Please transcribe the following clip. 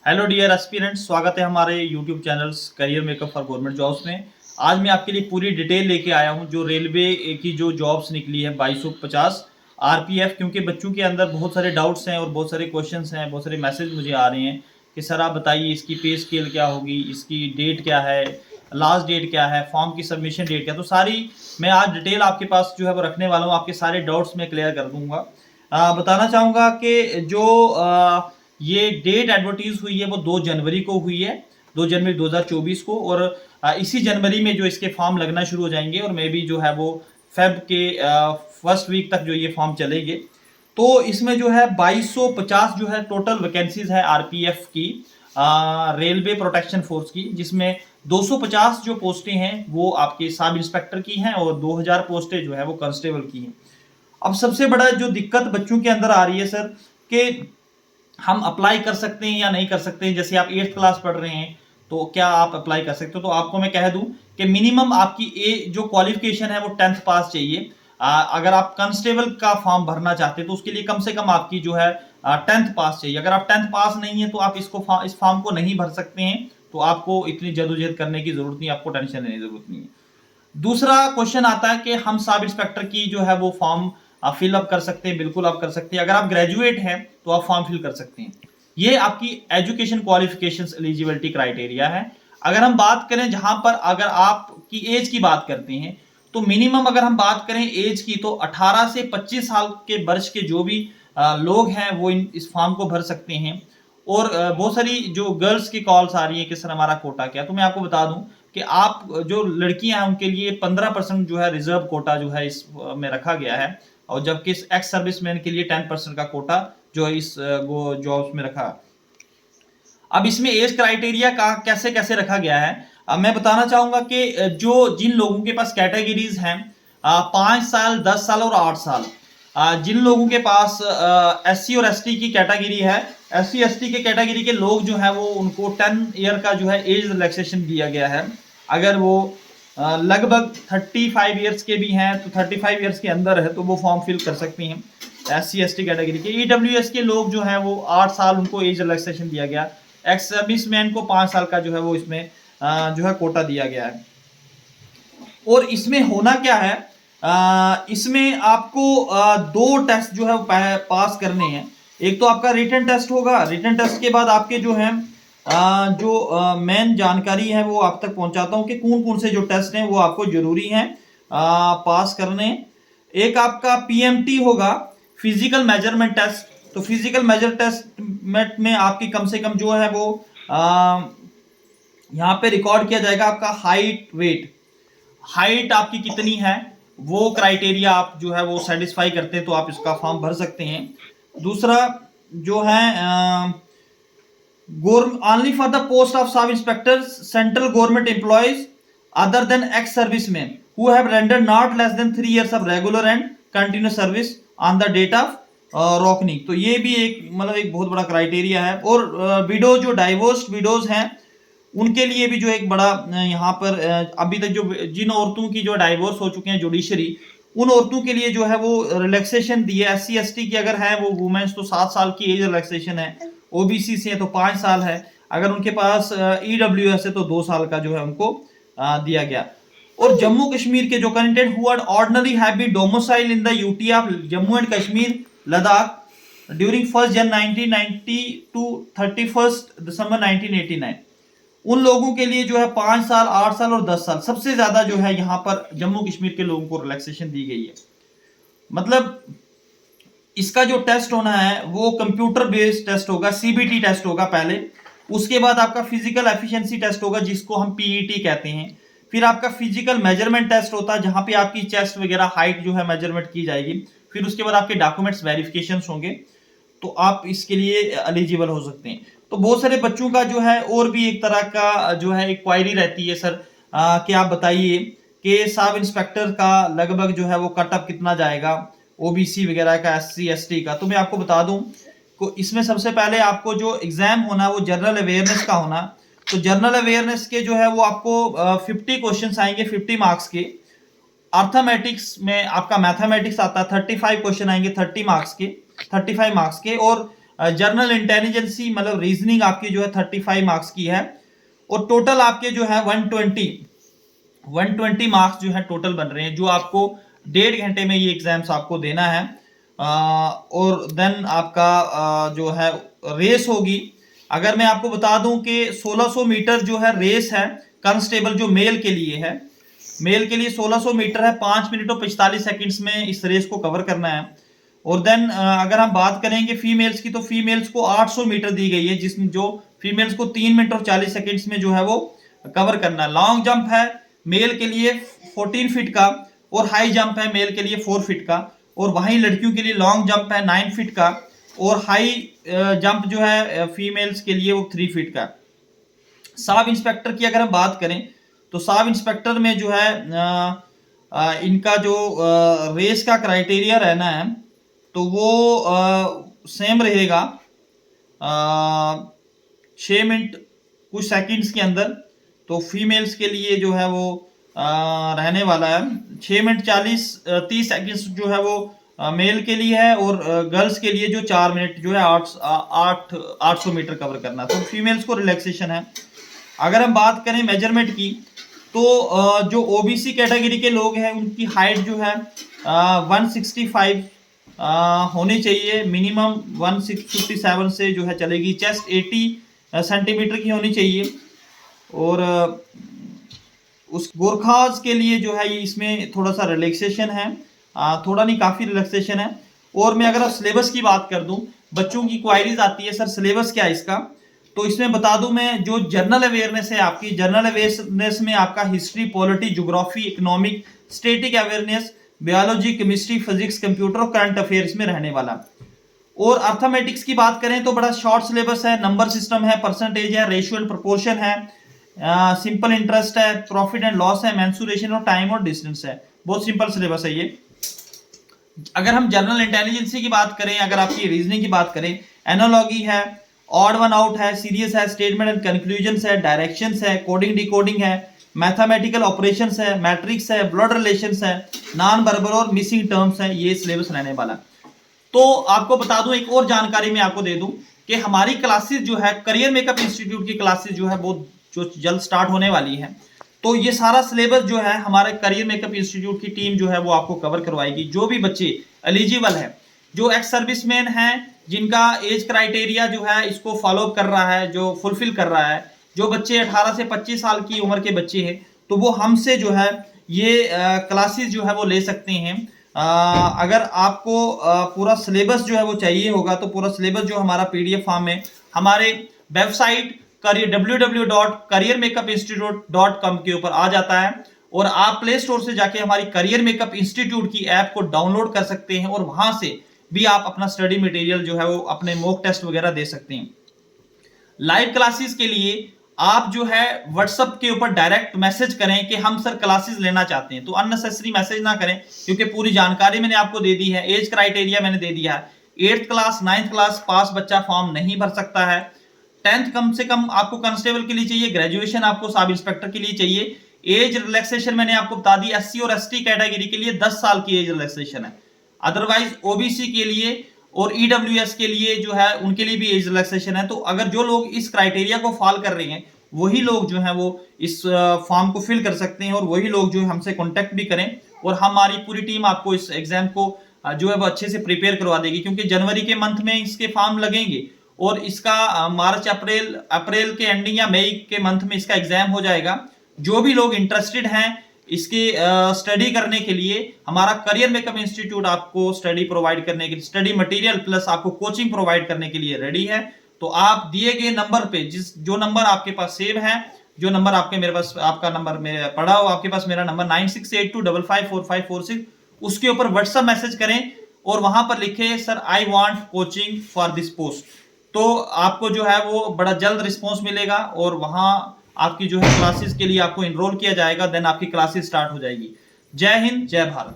Hello dear aspirants, स्वागत है हमारे YouTube channels career makeup for government jobs में। आज मैं आपके लिए पूरी डिटेल लेके आया हूं जो रेलवे की जो जॉब्स निकली है 2250 आरपीएफ। क्योंकि बच्चों के अंदर बहुत सारे डाउट्स हैं और बहुत सारे क्वेश्चंस हैं, बहुत सारे मैसेज मुझे आ रहे हैं कि सर आप बताइए इसकी पे स्केल क्या होगी, इसकी डेट क्या है, लास्ट डेट क्या है, फॉर्म की सबमिशन डेट क्या। तो सारी मैं आज डिटेल आपके पास जो है वो रखने वाला हूँ, आपके सारे डाउट्स मैं क्लियर कर दूंगा। बताना चाहूँगा कि जो ये डेट एडवर्टीज हुई है वो 2 जनवरी को हुई है, 2 जनवरी 2024 को। और इसी जनवरी में जो इसके फॉर्म लगना शुरू हो जाएंगे और मे भी जो है वो फेब के फर्स्ट वीक तक जो ये फॉर्म चलेंगे। तो इसमें जो है 2250 जो है टोटल वैकेंसीज है आरपीएफ की, रेलवे प्रोटेक्शन फोर्स की, जिसमें 250 जो पोस्टें हैं वो आपके सब इंस्पेक्टर की हैं और 2000 पोस्टें जो है वो कांस्टेबल की हैं। अब सबसे बड़ा जो दिक्कत बच्चों के अंदर आ रही है सर कि हम अप्लाई कर सकते हैं या नहीं कर सकते हैं। जैसे आप 8th क्लास पढ़ रहे हैं तो क्या आप अप्लाई कर सकते हो? तो आपको मैं कह दूं कि मिनिमम आपकी जो क्वालिफिकेशन है वो 10th पास चाहिए। अगर आप कांस्टेबल का फॉर्म भरना चाहते हैं तो उसके लिए कम से कम आपकी जो है 10th पास चाहिए। अगर आप 10th पास नहीं है तो आप इस फॉर्म को नहीं भर सकते हैं। तो आपको इतनी जद्दोजहद करने की जरूरत नहीं, आपको टेंशन लेने की जरूरत नहीं है। दूसरा क्वेश्चन आता है कि हम सब इंस्पेक्टर की जो है वो फॉर्म फिल अप कर सकते हैं। बिल्कुल आप कर सकते हैं, अगर आप ग्रेजुएट हैं तो आप फॉर्म फिल कर सकते हैं। ये आपकी एजुकेशन क्वालिफिकेशंस एलिजिबिलिटी क्राइटेरिया है। अगर हम बात करें जहां पर अगर आपकी एज की बात करते हैं तो मिनिमम अगर हम बात करें एज की तो 18 से 25 साल के वर्ष के जो भी लोग हैं वो इस फॉर्म को भर सकते हैं। और बहुत सारी जो गर्ल्स की कॉल्स आ रही है कि सर हमारा कोटा क्या, तो मैं आपको बता दूं कि आप जो लड़कियां हैं उनके लिए 15% जो है रिजर्व कोटा जो है इस में रखा गया है। और जबकि एक्स सर्विसमैन के लिए 10% का कोटा जो है इस वो जॉब्स में रखा। अब इसमें एज क्राइटेरिया का कैसे कैसे रखा गया है, मैं बताना चाहूंगा कि जो जिन लोगों के पास कैटेगरीज हैं 5 साल, 10 साल और 8 साल, जिन लोगों के पास एससी और एसटी की कैटेगरी है, एससी एसटी के कैटेगरी के लोग जो है वो उनको 10 ईयर का जो है एज रिलैक्सेशन दिया गया है। अगर वो लगभग 35 ईयर्स के भी हैं तो 35 ईयर्स के अंदर है तो वो फॉर्म फिल कर सकती हैं एससी एसटी कैटेगरी के। ईडब्ल्यूएस के लोग जो हैं वो 8 साल उनको एज रिलैक्सेशन दिया गया। एक्स सर्विसमैन को 5 साल का जो है वो इसमें जो है कोटा दिया गया है। और इसमें होना क्या है, इसमें आपको 2 टेस्ट जो है पास करने हैं। एक तो आपका रिटन टेस्ट होगा, रिटन टेस्ट के बाद आपके जो है जो मेन जानकारी है वो आप तक पहुंचाता हूं कि कौन कौन से जो टेस्ट हैं वो आपको जरूरी हैं पास करने। एक आपका पीएमटी होगा, फिजिकल मेजरमेंट टेस्ट। तो फिजिकल मेजर टेस्ट में आपकी कम से कम जो है वो यहाँ पे रिकॉर्ड किया जाएगा आपका हाइट, वेट। हाइट आपकी कितनी है वो क्राइटेरिया आप जो है वो सेटिस्फाई करते हैं तो आप इसका फॉर्म भर सकते हैं। दूसरा जो है only for the post of sub inspectors central government employees other than ex servicemen who have rendered not less than 3 years of regular and continuous service on the date of रोकनी। तो ये भी एक मतलब एक बहुत बड़ा क्राइटेरिया है। और विडो जो डाइवोर्स्ड विडोज हैं उनके लिए भी जो एक बड़ा यहाँ पर अभी तक जो जिन औरतों की जो डाइवोर्स हो चुके हैं जुडिशरी, उन औरतों के लिए जो है वो रिलैक्सेशन दी है। एससी एसटी की अगर है वो वुमेन्स तो 7 साल की एज रिलैक्सेशन है, ओबीसी से तो 5 साल है, अगर उनके पास ईडब्ल्यूएस है तो 2 साल का जो है उनको दिया गया। और जम्मू कश्मीर के जो candidate who are ordinary have been domicile in the UT of Jammu and Kashmir Ladakh during 1 January 1990 to 31 December 1989, उन लोगों के लिए जो है 5 साल, 8 साल और 10 साल सबसे ज्यादा जो है यहाँ पर जम्मू कश्मीर के लोगों को रिलैक्सेशन दी गई है। मतलब इसका जो टेस्ट होना है वो कंप्यूटर बेस्ड टेस्ट होगा, सीबीटी टेस्ट होगा पहले। उसके बाद आपका फिजिकल एफिशिएंसी टेस्ट होगा जिसको हम पीईटी कहते हैं। फिर आपका फिजिकल मेजरमेंट टेस्ट होता है जहां पे आपकी चेस्ट वगैरह हाइट जो है मेजरमेंट की जाएगी। फिर उसके बाद आपके डॉक्यूमेंट्स वेरिफिकेशन होंगे तो आप इसके लिए एलिजिबल हो सकते हैं। तो बहुत सारे बच्चों का जो है और भी एक तरह का जो है एक क्वायरी रहती है, सर कि आप बताइए कि सब इंस्पेक्टर का लगभग जो है वो कटअप कितना जाएगा, ओबीसी वगैरह का, एससी एसटी का। तो मैं आपको बता दूं को इसमें सबसे पहले आपको जो एग्जाम होना वो जनरल अवेयरनेस का होना। तो जनरल अवेयरनेस के जो है वो आपको 50 क्वेश्चंस आएंगे 50 मार्क्स के। अर्थमेटिक्स में आपका मैथमेटिक्स आता है 35 क्वेश्चन आएंगे 30 मार्क्स के, 35 मार्क्स के। और जर्नल इंटेलिजेंसी मतलब रीजनिंग आपकी जो है 35 मार्क्स की है, और टोटल आपके जो है 120 मार्क्स जो है टोटल बन रहे हैं, जो आपको 1.5 घंटे में ये एग्जाम्स आपको देना है। और देन आपका जो है रेस होगी। अगर मैं आपको बता दूं कि 1600 मीटर जो है रेस है कांस्टेबल, जो मेल के लिए है, मेल के लिए 1600 मीटर है, 5 मिनट और 45 सेकंड्स में इस रेस को कवर करना है। और देन अगर हम बात करेंगे फीमेल्स की, तो फीमेल्स को 800 मीटर दी गई है, जिसमें जो फीमेल्स को 3 मिनट और 40 सेकंड्स में जो है वो कवर करना है। लॉन्ग जंप है मेल के लिए 14 फीट का, और हाई जंप है मेल के लिए 4 फीट का, और वहीं लड़कियों के लिए लॉन्ग जंप है 9 फीट का, और हाई जंप जो है फीमेल्स के लिए वो 3 फीट का। सब इंस्पेक्टर की अगर हम बात करें, तो सब इंस्पेक्टर में जो है इनका जो रेस का क्राइटेरिया रहना है, तो वो सेम रहेगा 6 मिनट कुछ सेकंड्स के अंदर। तो फीमेल्स के लिए जो है वो रहने वाला है 6 मिनट 30 सेकंड्स जो है वो मेल के लिए है, और गर्ल्स के लिए जो 4 मिनट जो है 800 मीटर कवर करना। तो फीमेल्स को रिलैक्सेशन है। अगर हम बात करें मेजरमेंट की, तो जो ओबीसी कैटेगरी के लोग हैं उनकी हाइट जो है 165 होनी चाहिए, मिनिमम 157 से जो है चलेगी। चेस्ट 80 सेंटीमीटर की होनी चाहिए। और उस गोरखास के लिए जो है ये इसमें थोड़ा सा रिलैक्सेशन है, थोड़ा नहीं काफ़ी रिलैक्सेशन है। और मैं अगर सिलेबस की बात कर दूं, बच्चों की क्वायरीज आती है सर सिलेबस क्या है इसका, तो इसमें बता दूं मैं, जो जनरल अवेयरनेस है आपकी, जनरल अवेयरनेस में आपका history, polity, geography, economic, static awareness, biology, chemistry, physics, computer और करंट अफेयर्स में रहने वाला। और अर्थमेटिक्स की बात करें तो बड़ा शॉर्ट सिलेबस है, नंबर सिस्टम है, परसेंटेज है, रेशियो एंड प्रोपोर्शन है, सिंपल इंटरेस्ट है, प्रॉफिट एंड लॉस है, मेंसुरेशन और टाइम और डिस्टेंस है। बहुत सिंपल सिलेबस है ये। अगर हम जनरल इंटेलिजेंसी की बात करें, अगर आपकी रीजनिंग की बात करें, एनालॉगी है, ऑड वन आउट है, सीरीज है, स्टेटमेंट एंड कंक्लूजन्स है, डायरेक्शंस है, कोडिंग डिकोडिंग है, मैथमेटिकल ऑपरेशंस है, मैट्रिक्स है, ब्लड रिलेशंस है, नॉन वर्बल और मिसिंग टर्म्स है। ये सिलेबस रहने वाला। तो आपको बता दूं, एक और जानकारी मैं आपको दे दूं कि हमारी क्लासेस जो है करियर मेकअप इंस्टीट्यूट की क्लासेस जो है बहुत जो जल्द स्टार्ट होने वाली है। तो ये सारा सिलेबस जो है हमारे करियर मेकअप इंस्टीट्यूट की टीम जो है वो आपको कवर करवाएगी। जो भी बच्चे एलिजिबल है, जो एक्स सर्विसमैन हैं, जिनका एज क्राइटेरिया जो है इसको फॉलो कर रहा है, जो फुलफिल कर रहा है, जो बच्चे 18 से 25 साल की उम्र के बच्चे हैं, तो वो हमसे जो है ये क्लासेस जो है वो ले सकते हैं। अगर आपको पूरा सिलेबस जो है वो चाहिए होगा, तो पूरा सिलेबस जो हमारा PDF फॉर्म में हमारे वेबसाइट www.careermakeupinstitute.com के ऊपर आ जाता है, और आप प्ले स्टोर से जाके हमारी करियर मेकअप इंस्टीट्यूट की ऐप को डाउनलोड कर सकते हैं, और वहां से भी आप अपना स्टडी मटेरियल जो है वो अपने मॉक टेस्ट वगैरह दे सकते हैं। लाइव क्लासेस के लिए आप जो है व्हाट्सएप के ऊपर डायरेक्ट मैसेज करें कि हम सर क्लासेस लेना चाहते हैं। तो अननेसेसरी मैसेज ना करें, क्योंकि पूरी जानकारी मैंने आपको दे दी है, एज क्राइटेरिया मैंने दे दिया है। 8th class 9th class pass बच्चा फॉर्म नहीं भर सकता है। 10th कम से कम आपको कांस्टेबल के लिए चाहिए, ग्रेजुएशन आपको सब इंस्पेक्टर के लिए चाहिए। एज रिलैक्सेशन मैंने आपको बता दी, SC और ST कैटेगरी के लिए 10 साल की एज रिलैक्सेशन है। अदरवाइज OBC के लिए और EWS के लिए जो है उनके लिए भी एज रिलैक्सेशन है। तो अगर जो लोग इस क्राइटेरिया को फॉलो कर रहे हैं, वही लोग जो है वो इस फॉर्म को फिल कर सकते हैं, और वही लोग जो है हमसे कांटेक्ट भी करें, और हमारी पूरी टीम आपको इस एग्जाम को जो है वो अच्छे से प्रिपेयर करवा देगी। क्योंकि जनवरी के मंथ में इसके फॉर्म लगेंगे, और इसका मार्च अप्रैल के एंडिंग या मई के मंथ में इसका एग्जाम हो जाएगा। जो भी लोग इंटरेस्टेड हैं इसके स्टडी करने के लिए, हमारा करियर मेकअप इंस्टीट्यूट आपको स्टडी प्रोवाइड करने के लिए, स्टडी मटेरियल प्लस आपको कोचिंग प्रोवाइड करने के लिए रेडी है। तो आप दिए गए नंबर पे, जो नंबर आपके पास सेव है, जो नंबर आपके मेरे पास आपका नंबर में पड़ा हो, आपके पास मेरा नंबर 9682554546, उसके ऊपर व्हाट्सएप मैसेज करें, और वहां पर लिखे sir I want coaching for this post. तो आपको जो है वो बड़ा जल्द रिस्पॉन्स मिलेगा, और वहां आपकी जो है क्लासेस के लिए आपको इनरोल किया जाएगा, देन आपकी क्लासेस स्टार्ट हो जाएगी। जय हिंद, जय भारत।